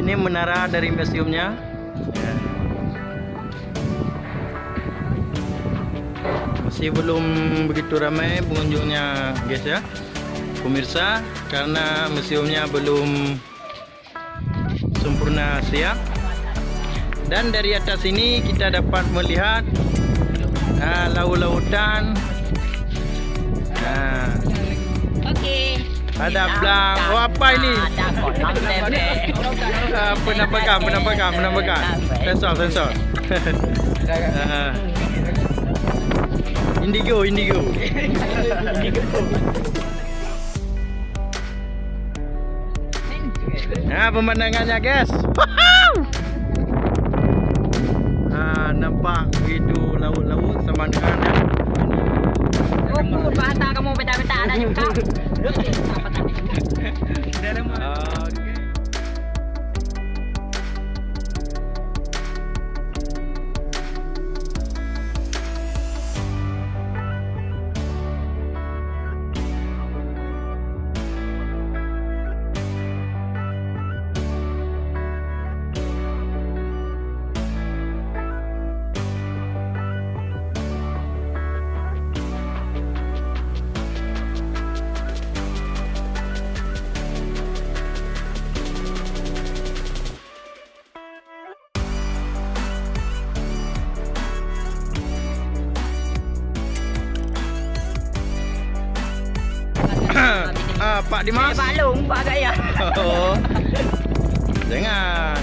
Ini menara dari museumnya. Ya. Masih belum begitu ramai pengunjungnya, guys ya, pemirsa, karena museumnya belum sempurna siap. Dan dari atas ini kita dapat melihat laut-lautan. Nah, Okey. ada belang. Oh, apa ini? Ada kolam bebek. Penampakan. Sensor. Indigo. Nah, pemandangannya, guys. Nampak begitu laut-laut sama dengan Oh, bahasa kamu beda-beda ada juga. Pak Dimas. Balung, Pak Gaya. Oh. Jangan.